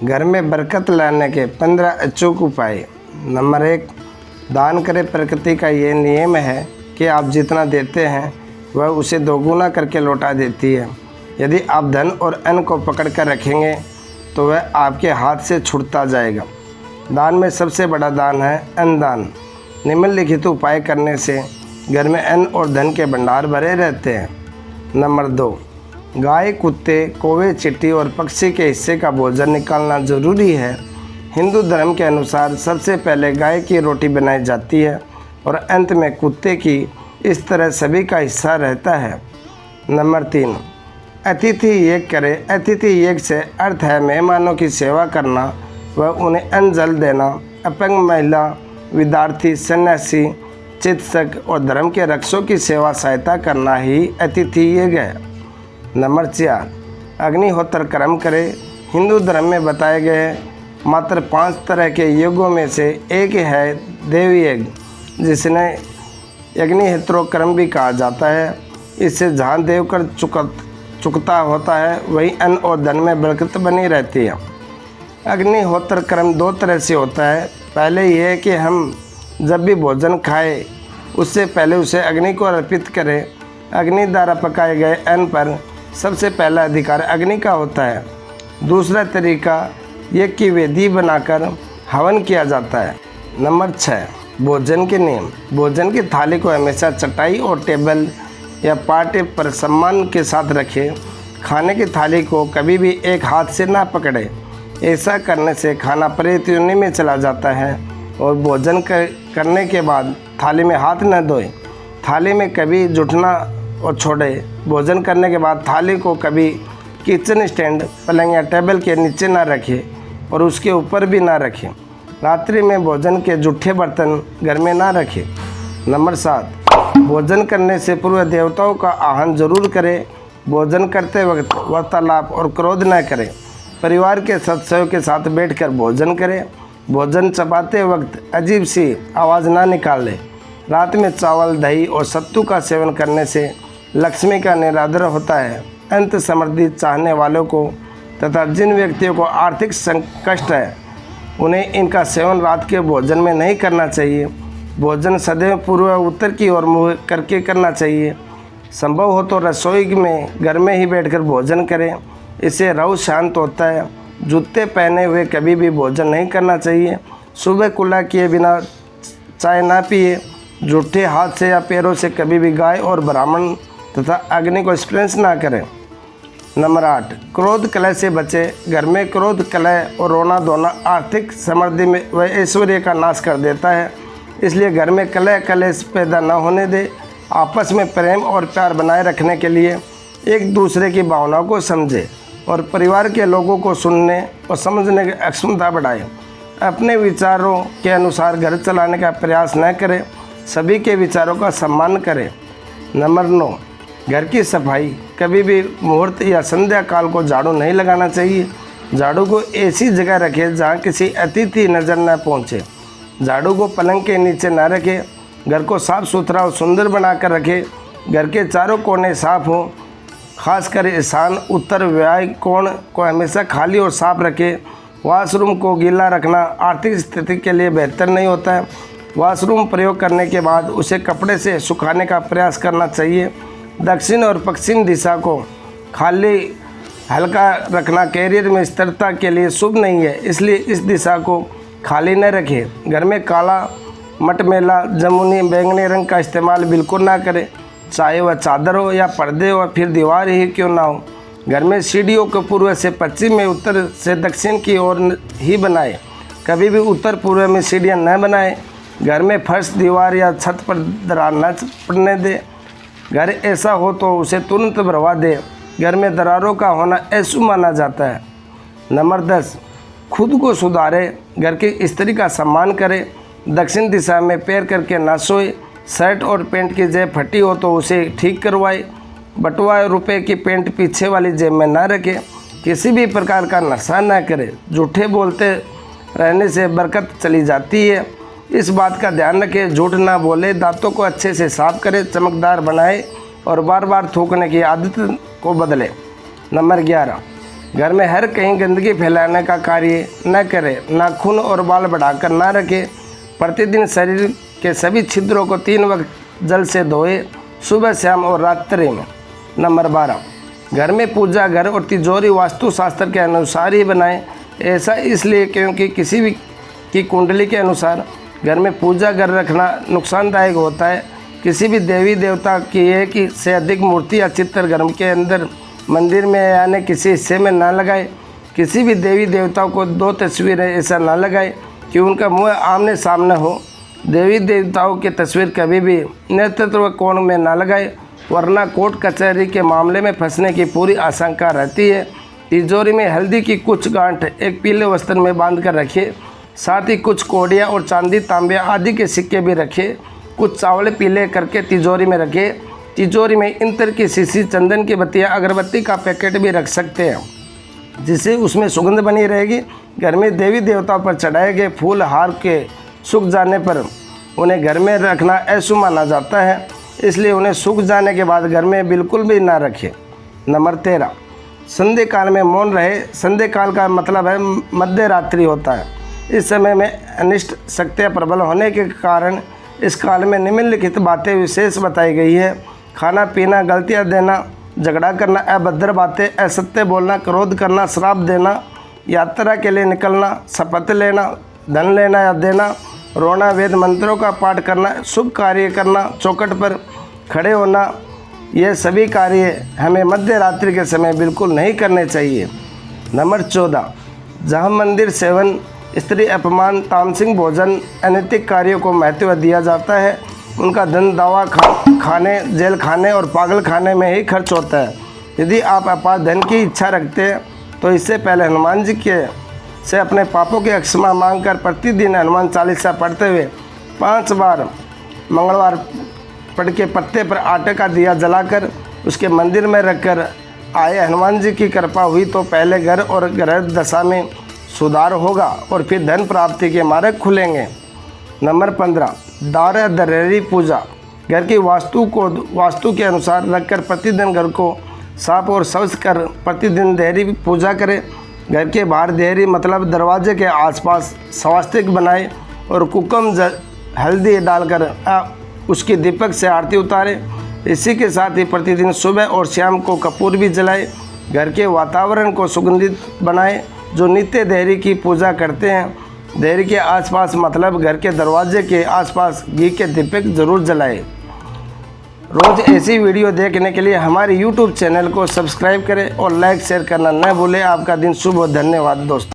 घर में बरकत लाने के 15 अचूक उपाय। नंबर 1, दान करें। प्रकृति का ये नियम है कि आप जितना देते हैं वह उसे दोगुना करके लौटा देती है। यदि आप धन और अन्न को पकड़ कर रखेंगे तो वह आपके हाथ से छूटता जाएगा। दान में सबसे बड़ा दान है अन्नदान। निम्नलिखित उपाय करने से घर में अन्न और धन के भंडार भरे रहते हैं। नंबर 2, गाय, कुत्ते, कौवे, चींटी और पक्षी के हिस्से का भोजन निकालना जरूरी है। हिंदू धर्म के अनुसार सबसे पहले गाय की रोटी बनाई जाती है और अंत में कुत्ते की। इस तरह सभी का हिस्सा रहता है। नंबर 3, अतिथि यज्ञ करें। अतिथि यज्ञ से अर्थ है मेहमानों की सेवा करना व उन्हें अन्न जल देना। अपंग महिला, विद्यार्थी, सन्यासी, चिकित्सक और धर्म के रक्षकों की सेवा सहायता करना ही अतिथि यज्ञ है। नंबर 4, अग्निहोत्र कर्म करें। हिंदू धर्म में बताए गए मात्र 5 तरह के यज्ञों में से एक है देव यज्ञ, जिसने अग्निहोत्रोक्रम भी कहा जाता है। इससे जहाँ देव कर चुकता होता है वही अन्न और धन में बरकत बनी रहती है। अग्निहोत्र कर्म 2 तरह से होता है। पहले यह कि हम जब भी भोजन खाएं उससे पहले उसे अग्नि को अर्पित करें। अग्नि द्वारा पकाए गए अन्न पर सबसे पहला अधिकार अग्नि का होता है। दूसरा तरीका यज्ञ की वेदी बनाकर हवन किया जाता है। नंबर 6, भोजन के नियम। भोजन की थाली को हमेशा चटाई और टेबल या पाटे पर सम्मान के साथ रखें। खाने की थाली को कभी भी एक हाथ से ना पकड़े। ऐसा करने से खाना प्रेत योनि में चला जाता है। और भोजन करने के बाद थाली में हाथ न धोएं। थाली में कभी जुटना और छोड़े। भोजन करने के बाद थाली को कभी किचन स्टैंड, पलंग या टेबल के नीचे ना रखें और उसके ऊपर भी ना रखें। रात्रि में भोजन के जूठे बर्तन घर में ना रखें। नंबर 7, भोजन करने से पूर्व देवताओं का आह्वान जरूर करें। भोजन करते वक्त वार्तालाप और क्रोध न करें। परिवार के सदस्यों के साथ बैठकर भोजन करें। भोजन चबाते वक्त अजीब सी आवाज़ ना निकालें। रात में चावल, दही और सत्तू का सेवन करने से लक्ष्मी का निरादर होता है। अंत समृद्धि चाहने वालों को तथा जिन व्यक्तियों को आर्थिक संकट है उन्हें इनका सेवन रात के भोजन में नहीं करना चाहिए। भोजन सदैव पूर्व उत्तर की ओर मुँह करके करना चाहिए। संभव हो तो रसोई में घर में ही बैठकर भोजन करें। इससे राहु शांत होता है। जूते पहने हुए कभी भी भोजन नहीं करना चाहिए। सुबह कुल्ला किए बिना चाय ना पिए। जूठे हाथ से या पैरों से कभी भी गाय और ब्राह्मण तथा अग्नि को स्पर्श ना करें। नंबर 8, क्रोध कलह से बचें। घर में क्रोध, कलह और रोना धोना आर्थिक समृद्धि में व ऐश्वर्य का नाश कर देता है। इसलिए घर में कलह कलेश पैदा न होने दे। आपस में प्रेम और प्यार बनाए रखने के लिए एक दूसरे की भावनाओं को समझें और परिवार के लोगों को सुनने और समझने की अक्षमता बढ़ाएं। अपने विचारों के अनुसार घर चलाने का प्रयास न करें। सभी के विचारों का सम्मान करें। नंबर 9, घर की सफाई। कभी भी मुहूर्त या संध्या काल को झाड़ू नहीं लगाना चाहिए। झाड़ू को ऐसी जगह रखें जहाँ किसी अतिथि नज़र न पहुँचे। झाड़ू को पलंग के नीचे न रखें। घर को साफ़ सुथरा और सुंदर बनाकर रखें। घर के चारों कोने साफ हों। खासकर ईशान, उत्तर, वायु कोण को हमेशा खाली और साफ रखें। वॉशरूम को गीला रखना आर्थिक स्थिति के लिए बेहतर नहीं होता है। वॉशरूम प्रयोग करने के बाद उसे कपड़े से सुखाने का प्रयास करना चाहिए। दक्षिण और पश्चिम दिशा को खाली हल्का रखना कैरियर में स्थिरता के लिए शुभ नहीं है, इसलिए इस दिशा को खाली न रखें। घर में काला, मटमैला, जमुनी, बैंगनी रंग का इस्तेमाल बिल्कुल ना करें, चाहे वह चादर हो या पर्दे हो, फिर दीवार ही क्यों ना हो। घर में सीढ़ियों को पूर्व से पश्चिम में, उत्तर से दक्षिण की ओर ही बनाएं। कभी भी उत्तर पूर्व में सीढ़ियाँ न बनाएं। घर में फर्श, दीवार या छत पर दरार न पड़ने दें। घर ऐसा हो तो उसे तुरंत भरवा दें। घर में दरारों का होना अशुभ माना जाता है। नंबर 10, खुद को सुधारें। घर की स्त्री का सम्मान करें। दक्षिण दिशा में पैर करके ना सोए। शर्ट और पैंट की जेब फटी हो तो उसे ठीक करवाए। बटुआ रुपए की पैंट पीछे वाली जेब में ना रखें। किसी भी प्रकार का नशा ना करें। झूठे बोलते रहने से बरकत चली जाती है, इस बात का ध्यान रखें। झूठ ना बोले। दांतों को अच्छे से साफ करें, चमकदार बनाए और बार बार थूकने की आदत को बदलें। नंबर 11, घर में हर कहीं गंदगी फैलाने का कार्य न करें। नाखून और बाल बढ़ाकर न रखें। प्रतिदिन शरीर के सभी छिद्रों को 3 वक्त जल से धोए, सुबह, शाम और रात्रि में। नंबर 12, घर में पूजा घर और तिजोरी वास्तुशास्त्र के अनुसार ही बनाएं। ऐसा इसलिए क्योंकि किसी भी की कुंडली के अनुसार घर में पूजा घर रखना नुकसानदायक होता है। किसी भी देवी देवता की एक से अधिक मूर्ति या चित्र घर के अंदर, मंदिर में यानी किसी हिस्से में ना लगाए। किसी भी देवी देवताओं को 2 तस्वीरें ऐसा ना लगाए कि उनका मुंह आमने सामने हो। देवी देवताओं की तस्वीर कभी भी नेतृत्व कोण में ना लगाए, वरना कोर्ट कचहरी के मामले में फंसने की पूरी आशंका रहती है। तिजोरी में हल्दी की कुछ गांठ एक पीले वस्त्र में बांध कर रखिए। साथ ही कुछ कौड़ियाँ और चांदी, तांबे आदि के सिक्के भी रखिए। कुछ चावल पीले करके तिजोरी में रखें। तिजोरी में इत्र की शीशी, चंदन की बत्तियाँ, अगरबत्ती का पैकेट भी रख सकते हैं, जिससे उसमें सुगंध बनी रहेगी। घर में देवी देवताओं पर चढ़ाए गए फूल हार के सूख जाने पर उन्हें घर में रखना अशुभ माना जाता है, इसलिए उन्हें सूख जाने के बाद घर में बिल्कुल भी ना रखें। नंबर 13, संध्या काल में मौन रहे। संध्या काल का मतलब है मध्य रात्रि होता है। इस समय में अनिष्ट शक्तियाँ प्रबल होने के कारण इस काल में निम्नलिखित बातें विशेष बताई गई है। खाना पीना, गलतियाँ देना, झगड़ा करना, अभद्र बातें, असत्य बोलना, क्रोध करना, श्राप देना, यात्रा के लिए निकलना, शपथ लेना, धन लेना या देना, रोना, वेद मंत्रों का पाठ करना, शुभ कार्य करना, चौखट पर खड़े होना, ये सभी कार्य हमें मध्य रात्रि के समय बिल्कुल नहीं करने चाहिए। नंबर 14, जहाँ मंदिर सेवन, स्त्री अपमान, तामसिक भोजन, अनैतिक कार्यों को महत्व दिया जाता है, उनका धन दवा खाने, जेल खाने और पागल खाने में ही खर्च होता है। यदि आप अपार धन की इच्छा रखते हैं तो इससे पहले हनुमान जी के से अपने पापों की क्षमा मांगकर प्रतिदिन हनुमान चालीसा पढ़ते हुए 5 बार मंगलवार पढ़ के पत्ते पर आटे का दिया जलाकर उसके मंदिर में रखकर आए। हनुमान जी की कृपा हुई तो पहले घर और ग्रह दशा में सुधार होगा और फिर धन प्राप्ति के मार्ग खुलेंगे। नंबर 15, दार दरेरी पूजा। घर की वास्तु के अनुसार रखकर प्रतिदिन घर को साफ और स्वच्छ कर प्रतिदिन देहरी पूजा करें। घर के बाहर देहरी मतलब दरवाजे के आसपास स्वास्तिक बनाए और कुकुम हल्दी डालकर उसकी दीपक से आरती उतारें। इसी के साथ ही प्रतिदिन सुबह और शाम को कपूर भी जलाएं। घर के वातावरण को सुगंधित बनाएं। जो नित्य देहरी की पूजा करते हैं, देहरी के आसपास मतलब घर के दरवाजे के आसपास घी के दीपक जरूर जलाएं। रोज़ ऐसी वीडियो देखने के लिए हमारे YouTube चैनल को सब्सक्राइब करें और लाइक शेयर करना न भूलें। आपका दिन शुभ हो। धन्यवाद दोस्तों।